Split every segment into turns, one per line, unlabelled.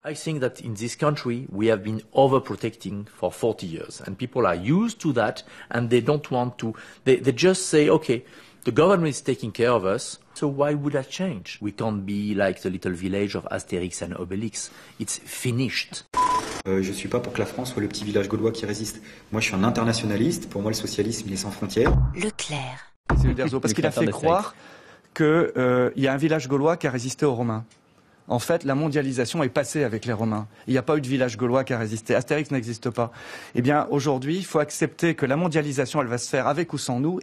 I think that in this country we have been overprotecting for 40 years and people are used to that and they don't want to, they just say, okay, the government is taking care of us, so why would that change? We can't be like the little village of Astérix and Obélix. It's finished.
Je suis pas pour que la France soit le petit village gaulois qui résiste. Moi, je suis un internationaliste. Pour moi, le socialisme, il est sans frontières.
Leclerc.
C'est Uderzo, parce qu'il a fait croire qu'il y a un village gaulois qui a résisté aux Romains. En fait, la mondialisation est passée avec les Romains. Il n'y a pas eu de village gaulois qui a résisté. Astérix n'existe pas. Eh bien, aujourd'hui, il faut accepter que la mondialisation, elle va se faire avec ou sans nous.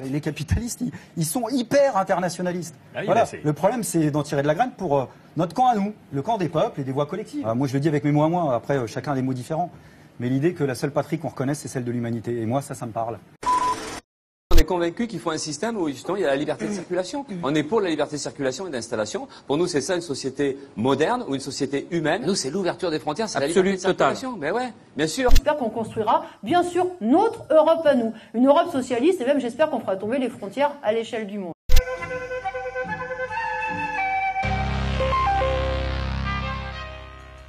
Les capitalistes, ils sont hyper internationalistes.
Ah oui,
voilà. Le problème, c'est d'en tirer de la graine pour notre camp à nous, le camp des peuples et des voix collectives. Moi, je le dis avec mes mots à moi. Après, chacun a des mots différents. Mais l'idée que la seule patrie qu'on reconnaisse, c'est celle de l'humanité. Et moi, ça me parle.
On est convaincu qu'il faut un système où justement il y a la liberté de circulation. On est pour la liberté de circulation et d'installation. Pour nous, c'est ça une société moderne ou une société humaine. Nous, c'est l'ouverture des frontières, c'est la liberté de circulation. Mais ouais, bien sûr.
J'espère qu'on construira, bien sûr, notre Europe à nous. Une Europe socialiste et même j'espère qu'on fera tomber les frontières à l'échelle du monde.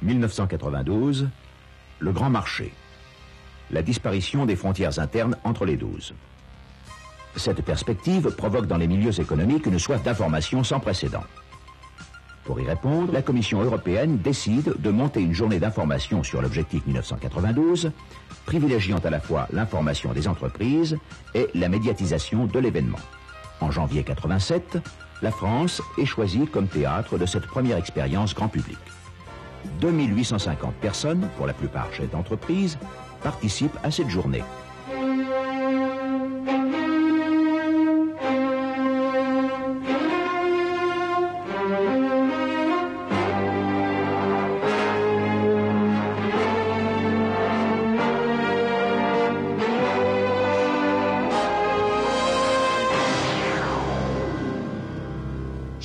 « 1992, le Grand Marché. La disparition des frontières internes entre les 12. Cette perspective provoque dans les milieux économiques une soif d'information sans précédent. Pour y répondre, la Commission européenne décide de monter une journée d'information sur l'objectif 1992, privilégiant à la fois l'information des entreprises et la médiatisation de l'événement. En janvier 1987, la France est choisie comme théâtre de cette première expérience grand public. 2850 personnes, pour la plupart chefs d'entreprise, participent à cette journée.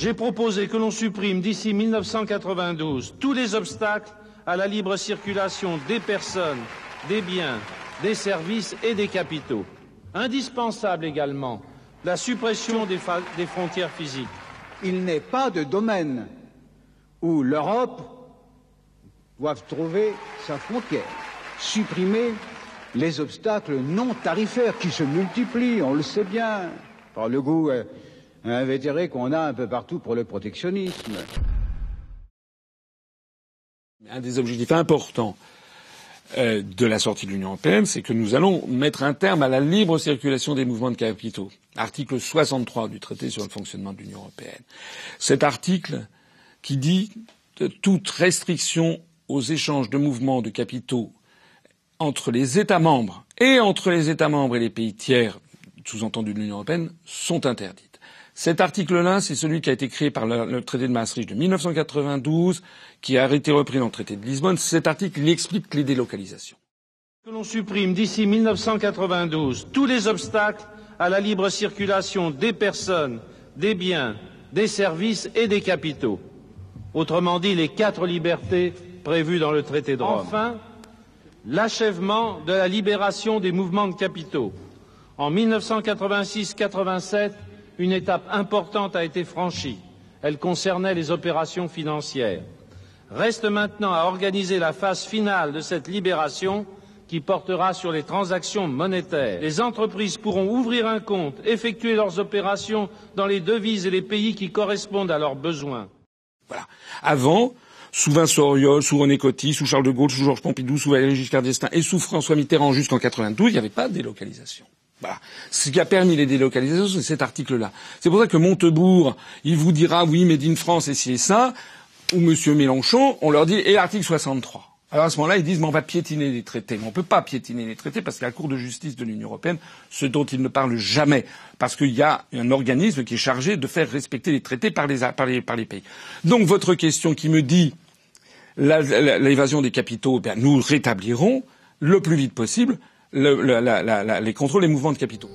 J'ai proposé que l'on supprime d'ici 1992 tous les obstacles à la libre circulation des personnes, des biens, des services et des capitaux. Indispensable également la suppression des frontières physiques.
Il n'est pas de domaine où l'Europe doit trouver sa frontière. Supprimer les obstacles non tarifaires qui se multiplient, on le sait bien, par le goût invétéré qu'on a un peu partout pour le protectionnisme.
Un des objectifs importants de la sortie de l'Union européenne, c'est que nous allons mettre un terme à la libre circulation des mouvements de capitaux. Article 63 du traité sur le fonctionnement de l'Union européenne. Cet article qui dit que toute restriction aux échanges de mouvements de capitaux entre les États membres et entre les États membres et les pays tiers, sous-entendus de l'Union européenne, sont interdites. Cet article-là, c'est celui qui a été créé par le traité de Maastricht de 1992, qui a été repris dans le traité de Lisbonne. Cet article, il explique les délocalisations.
Que l'on supprime d'ici 1992 tous les obstacles à la libre circulation des personnes, des biens, des services et des capitaux. Autrement dit, les 4 libertés prévues dans le traité de Rome. Enfin, l'achèvement de la libération des mouvements de capitaux. En 1986-87, une étape importante a été franchie. Elle concernait les opérations financières. Reste maintenant à organiser la phase finale de cette libération qui portera sur les transactions monétaires. Les entreprises pourront ouvrir un compte, effectuer leurs opérations dans les devises et les pays qui correspondent à leurs besoins.
Voilà. Avant, sous Vincent Auriol, sous René Coty, sous Charles de Gaulle, sous Georges Pompidou, sous Valéry Giscard d'Estaing et sous François Mitterrand jusqu'en 92, il n'y avait pas de délocalisation. Voilà. Ce qui a permis les délocalisations, c'est cet article-là. C'est pour ça que Montebourg, il vous dira, oui, Made in France et ci et ça, ou Monsieur Mélenchon, on leur dit, et l'article 63. Alors à ce moment-là, ils disent, mais on va piétiner les traités. Mais on ne peut pas piétiner les traités parce qu'il y a la Cour de justice de l'Union européenne, ce dont ils ne parlent jamais. Parce qu'il y a un organisme qui est chargé de faire respecter les traités par les pays. Donc votre question qui me dit, l'évasion des capitaux, nous rétablirons le plus vite possible les contrôles des mouvements de capitaux.